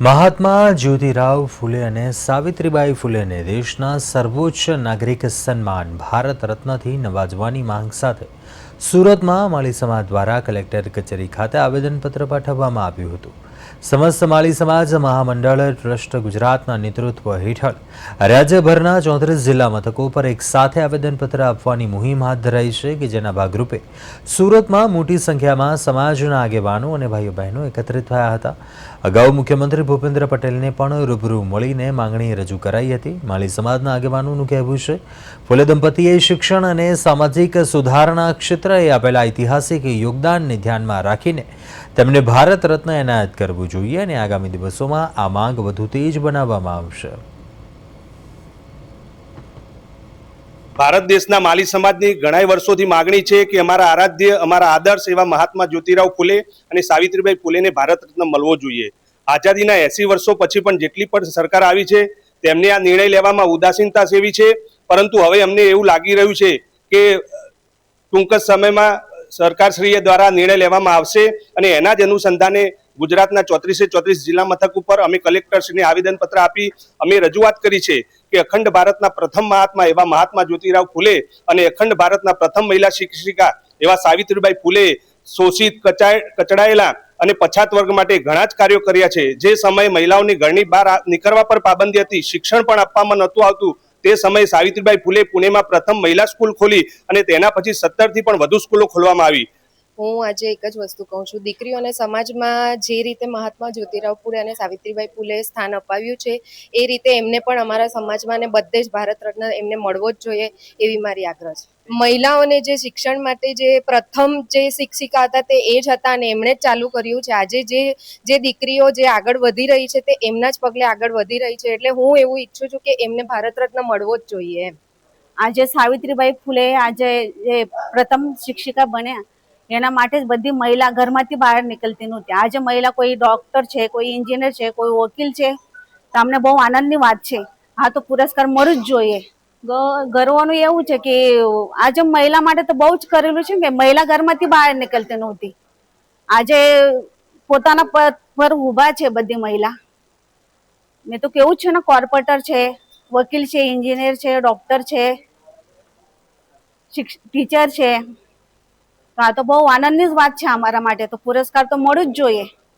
મહાત્મા જ્યોતિરાવ ફૂલે અને સાવિત્રીબાઈ ફૂલેને દેશના સર્વોચ્ચ નાગરિક સન્માન ભારત રત્નથી નવાજવાની માંગ સાથે સુરતમાં માળી સમાજ દ્વારા કલેક્ટર કચેરી ખાતે આવેદનપત્ર પાઠવવામાં આવ્યું હતું। સમસ્ત માળી સમાજ મહામંડળ ટ્રસ્ટ ગુજરાતના નેતૃત્વ હેઠળ રાજ્યભરના 34 જિલ્લા મથકો પર એક સાથે આવેદનપત્ર આપવાની મુહિમ હાથ ધરાઈ છે કે જેના ભાગરૂપે સુરતમાં મોટી સંખ્યામાં સમાજના આગેવાનો અને ભાઈઓ બહેનો એકત્રિત થયા હતા। અગાઉ મુખ્યમંત્રી ભૂપેન્દ્ર પટેલને પણ રૂબરૂ મળીને માંગણી રજૂ કરાઈ હતી। માળી સમાજના આગેવાનોનું કહેવું છે ફૂલે દંપતીએ શિક્ષણ અને સામાજિક સુધારણા ક્ષેત્રે આપેલા ઐતિહાસિક યોગદાનને ધ્યાનમાં રાખીને તેમને ભારત રત્ન એનાયત કરવું જોઈએ અને આગામી દિવસોમાં આ માંગ વધુ તેજ બનાવવામાં આવશે। ભારત દેશના માળી સમાજની ઘણા વર્ષોથી માગણી છે કે અમારા આરાધ્ય અમારા આદર્શ એવા મહાત્મા જ્યોતિરાવ ફૂલે અને સાવિત્રીબાઈ ફૂલેને ભારત રત્ન મળવો જોઈએ। આઝાદીના 80 વર્ષો પછી પણ જેટલી પણ સરકાર આવી છે તેમને આ નિર્ણય લેવામાં ઉદાસીનતા સેવી છે, પરંતુ હવે અમને એવું લાગી રહ્યું છે કે ટૂંક જ સમયમાં સરકારશ્રી દ્વારા નિર્ણય લેવામાં આવશે અને એના જ અનુસંધાને ગુજરાતના 34 જિલ્લા મથક ઉપર અમે કલેક્ટરશ્રીને આવેદનપત્ર આપી અમે રજૂઆત કરી છે કે અખંડ ભારતના પ્રથમ મહાત્મા એવા મહાત્મા જ્યોતિરાવ ફૂલે અને અખંડ ભારતના પ્રથમ મહિલા શિક્ષિકા એવા સાવિત્રીબાઈ ફૂલે શોષિત કચડાયેલા અને પછાત વર્ગ માટે ઘણા જ કાર્યો કર્યા છે। જે સમયે મહિલાઓની ઘરની બહાર નીકળવા પર પાબંદી હતી, શિક્ષણ પણ આપવામાં નહોતું આવતું, તે સમયે સાવિત્રીબાઈ ફૂલે પુણેમાં પ્રથમ મહિલા સ્કૂલ ખોલી અને તેના પછી 17 થી પણ વધુ સ્કૂલો ખોલવામાં આવી। હું આજે એક જ વસ્તુ કહું છું, દીકરીઓને સમાજમાં જે રીતે મહાત્મા જ્યોતિરાવ ફૂલે અને સાવિત્રીબાઈ ફૂલે સ્થાન અપાવ્યું છે એ રીતે એમને પણ અમારા સમાજમાં ને બધે જ ભારત રત્ન એમને મળવો જ જોઈએ એવી મારી આગ્રહ છે। મહિલાઓને જે શિક્ષણ માટે જે પ્રથમ જે શિક્ષિકા હતા તે એ જ હતા અને એમણે જ ચાલુ કર્યું છે। આજે જે દીકરીઓ જે આગળ વધી રહી છે તે એમના જ પગલે આગળ વધી રહી છે, એટલે હું એવું ઈચ્છું છું કે એમને ભારત રત્ન મળવો જ જોઈએ એમ। આજે સાવિત્રીબાઈ ફૂલે આજે જે પ્રથમ શિક્ષિકા બન્યા એના માટે જ બધી મહિલા ઘરમાંથી બહાર નીકળતી નહોતી। આજે મહિલા કોઈ ડોક્ટર છે, કોઈ એન્જિનિયર છે, કોઈ વકીલ છે, તો અમને બહુ આનંદની વાત છે। હા, તો પુરસ્કાર મળવું જ જોઈએ। ગર્વનું એવું છે કે આજે મહિલા માટે તો બહુ જ કરેલું છે કે મહિલા ઘરમાંથી બહાર નીકળતી નહોતી, આજે પોતાના પદ પર ઊભા છે બધી મહિલા। મેં તો કેવું છે ને, કોર્પોરેટર છે, વકીલ છે, એન્જિનિયર છે, ડોક્ટર છે, ટીચર છે, તો આ તો બહુ આનંદની જ વાત છે અમારા માટે, તો પુરસ્કાર તો મળવું જ જોઈએ।